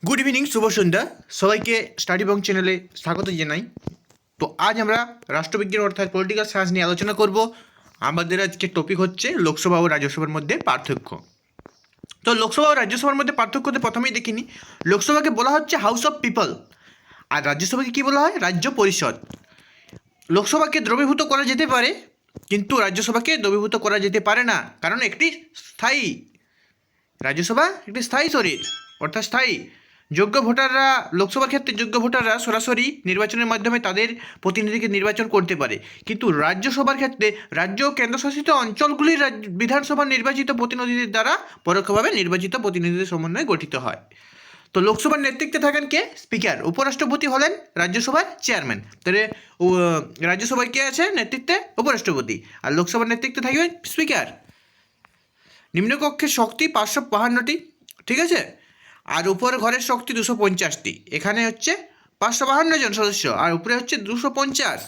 Good evening, শুভ সন্ধ্যা। সবাইকে study বং চ্যানেলে স্বাগত জানাই। তো আজ আমরা রাষ্ট্রবিজ্ঞান অর্থাৎ পলিটিক্যাল সায়েন্স নিয়ে আলোচনা করব। আমাদের আজকের টপিক হচ্ছে লোকসভা ও রাজ্যসভার মধ্যে পার্থক্য। তো লোকসভা ও রাজ্যসভার মধ্যে পার্থক্যতে প্রথমেই দেখিনি। লোকসভাকে বলা হচ্ছে হাউস অফ পিপল, আর রাজ্যসভাকে কী বলা হয়? রাজ্য পরিষদ। লোকসভাকে দ্রবীভূত করা যেতে পারে, কিন্তু রাজ্যসভাকে দ্রবীভূত করা যেতে পারে না, কারণ একটি স্থায়ী রাজ্যসভা একটি স্থায়ী শরীর, অর্থাৎ স্থায়ী। যোগ্য ভোটাররা, লোকসভার ক্ষেত্রে যোগ্য ভোটাররা সরাসরি নির্বাচনের মাধ্যমে তাদের প্রতিনিধিকে নির্বাচন করতে পারে, কিন্তু রাজ্যসভার ক্ষেত্রে রাজ্য ও কেন্দ্রশাসিত অঞ্চলগুলির বিধানসভার নির্বাচিত প্রতিনিধিদের দ্বারা পরোক্ষভাবে নির্বাচিত প্রতিনিধিদের সমন্বয়ে গঠিত হয়। তো লোকসভার নেতৃত্বে থাকেন কে? স্পিকার। উপরাষ্ট্রপতি হলেন রাজ্যসভার চেয়ারম্যান। তাহলে রাজ্যসভায় কে আছে নেতৃত্বে? উপরাষ্ট্রপতি। আর লোকসভার নেতৃত্বে থাকবেন স্পিকার। নিম্নকক্ষের শক্তি 552টি, ঠিক আছে, আর উপর ঘরের শক্তি 250টি। এখানে হচ্ছে 552 জন সদস্য, আর উপরে হচ্ছে 250।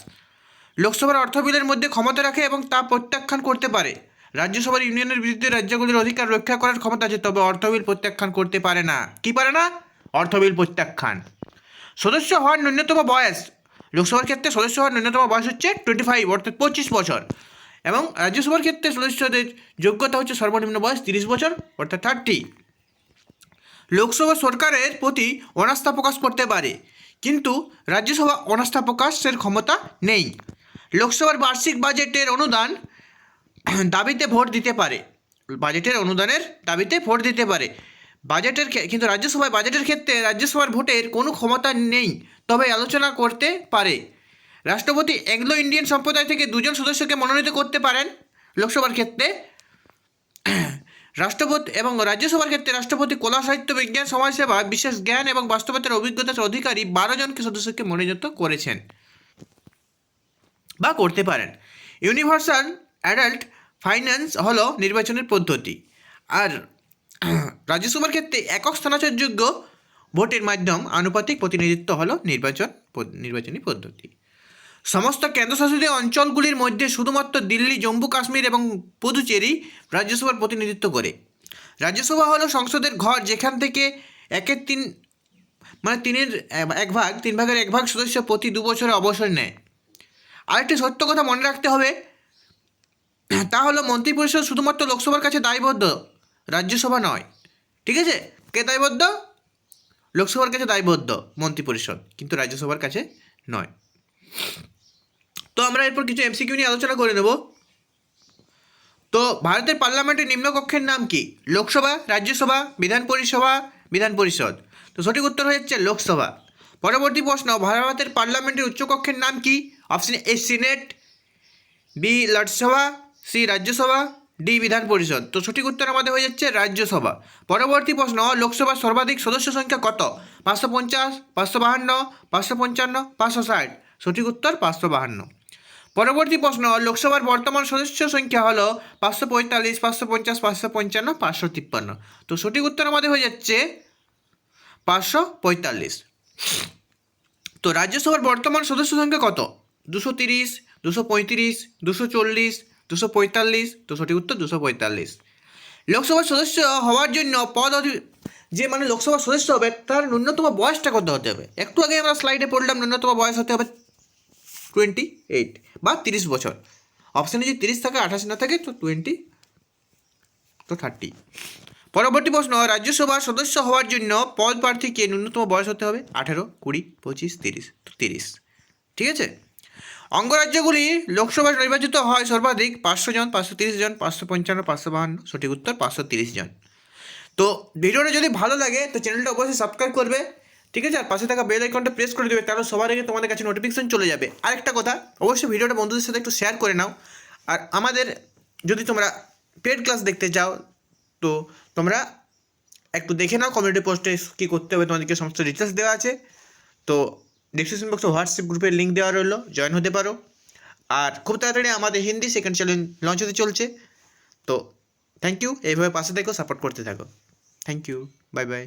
লোকসভার অর্থ বিলের মধ্যে ক্ষমতা রাখে এবং তা প্রত্যাখ্যান করতে পারে। রাজ্যসভার ইউনিয়নের বিরুদ্ধে রাজ্যগুলির অধিকার রক্ষা করার ক্ষমতা আছে, তবে অর্থ বিল প্রত্যাখ্যান করতে পারে না। কি পারে না? অর্থ বিল প্রত্যাখ্যান। সদস্য হওয়ার ন্যূনতম বয়স, লোকসভার ক্ষেত্রে সদস্য হওয়ার ন্যূনতম বয়স হচ্ছে 25, অর্থাৎ 25 বছর, এবং রাজ্যসভার ক্ষেত্রে সদস্যদের যোগ্যতা হচ্ছে সর্বনিম্ন বয়স 30 বছর, অর্থাৎ 30। লোকসভা সরকারের প্রতি অনাস্থা প্রকাশ করতে পারে, কিন্তু রাজ্যসভা অনাস্থা প্রকাশের ক্ষমতা নেই। লোকসভার বার্ষিক বাজেটের অনুদান দাবিতে ভোট দিতে পারে, বাজেটের অনুদানের দাবিতে ভোট দিতে পারে। কিন্তু রাজ্যসভায় বাজেটের ক্ষেত্রে রাজ্যসভার ভোটের কোনো ক্ষমতা নেই, তবে আলোচনা করতে পারে। রাষ্ট্রপতি অ্যাংলো ইন্ডিয়ান সম্প্রদায় থেকে 2 জন সদস্যকে মনোনীত করতে পারেন লোকসভার ক্ষেত্রে। রাষ্ট্রপতি এবং রাজ্যসভার ক্ষেত্রে রাষ্ট্রপতি কলা, সাহিত্য, বিজ্ঞান, সমাজসেবা, বিশেষ জ্ঞান এবং বাস্তবতার অভিজ্ঞতার অধিকারী 12 জনকে সদস্যকে মনোনীত করেছেন বা করতে পারেন। ইউনিভার্সাল অ্যাডাল্ট ফাইন্যান্স হলো নির্বাচনের পদ্ধতি, আর রাজ্যসভার ক্ষেত্রে একক স্থানান্তরযোগ্য ভোটের মাধ্যম আনুপাতিক প্রতিনিধিত্ব হলো নির্বাচনী পদ্ধতি। সমস্ত কেন্দ্রশাসিত অঞ্চলগুলির মধ্যে শুধুমাত্র দিল্লি, জম্মু কাশ্মীর এবং পুদুচেরি রাজ্যসভার প্রতিনিধিত্ব করে। রাজ্যসভা হলো সংসদের ঘর, যেখান থেকে 1/3 মানে 3/1 সদস্য প্রতি 2 বছরে অবসর নেয়। আরেকটি সত্য কথা মনে রাখতে হবে, তা হলো মন্ত্রিপরিষদ শুধুমাত্র লোকসভার কাছে দায়বদ্ধ, রাজ্যসভা নয়। ঠিক আছে? কে দায়বদ্ধ? লোকসভার কাছে দায়বদ্ধ মন্ত্রিপরিষদ, কিন্তু রাজ্যসভার কাছে নয়। তো আমরা এরপর কিছু এমসিকিউ নিয়ে আলোচনা করে নেব। তো ভারতের পার্লামেন্টের নিম্নকক্ষের নাম কি? লোকসভা, রাজ্যসভা, বিধান পরিষদ। তো সঠিক উত্তর হচ্ছে লোকসভা। পরবর্তী প্রশ্ন, ভারতের পার্লামেন্টের উচ্চকক্ষের নাম কি? Option A senate, B Lok Sabha, C Rajya Sabha, D Vidhan Parishad. তো সঠিক উত্তর আমাদের হয়ে যাচ্ছে রাজ্যসভা। পরবর্তী প্রশ্ন, লোকসভার সর্বাধিক সদস্য সংখ্যা কত? 550, 552, 555, 560। সঠিক উত্তর 552। পরবর্তী প্রশ্ন, লোকসভার বর্তমান সদস্য সংখ্যা হলো 545, 550, 555, 553। তো সঠিক উত্তর আমাদের হয়ে যাচ্ছে 545। তো রাজ্যসভার বর্তমান সদস্য সংখ্যা কত? 230, 235, 240, 245। তো সঠিক উত্তর 245। লোকসভার সদস্য হওয়ার জন্য লোকসভার সদস্য হবে, তার ন্যূনতম বয়সটা কত হতে হবে? একটু আগে আমরা স্লাইডে পড়লাম, ন্যূনতম বয়স হতে হবে 28 বা 30 বছর। অপশানে যদি 30 থাকে, 28 না থাকে, তো 20, তো 30। পরবর্তী প্রশ্ন, রাজ্যসভার সদস্য হওয়ার জন্য পদ প্রার্থীকে ন্যূনতম বয়স হতে হবে 18, 20, 25, 30। তো 30। ঠিক আছে? অঙ্গরাজ্যগুলি লোকসভায় নির্বাচিত হয় সর্বাধিক 500 জন, 530 জন, 555, 552। সঠিক উত্তর 530 জন। তো ভিডিওটা যদি ভালো লাগে তো চ্যানেলটা অবশ্যই সাবস্ক্রাইব করবে, ঠিক আছে? আর পাশে থাকা বেল আইকনটা প্রেস করে দেবে, তাহলে সবার আগে তোমাদের কাছে নোটিফিকেশন চলে যাবে। আরেকটা কথা, অবশ্যই ভিডিওটা বন্ধুদের সাথে একটু শেয়ার করে নাও। আর আমাদের যদি তোমরা পেড ক্লাস দেখতে চাও, তো তোমরা একটু দেখে নাও কমিউনিটি পোস্টে কী করতে হবে, তোমাদেরকে সমস্ত ডিটেলস দেওয়া আছে। তো ডিসক্রিপশন বক্সে হোয়াটসঅ্যাপ গ্রুপের লিঙ্ক দেওয়া রইলো, জয়েন হতে পারো। আর খুব তাড়াতাড়ি আমাদের হিন্দি সেকেন্ড চ্যানেল লঞ্চ হতে চলছে। তো থ্যাংক ইউ, এইভাবে পাশে থেকো, সাপোর্ট করতে থাকো। Thank you, bye by.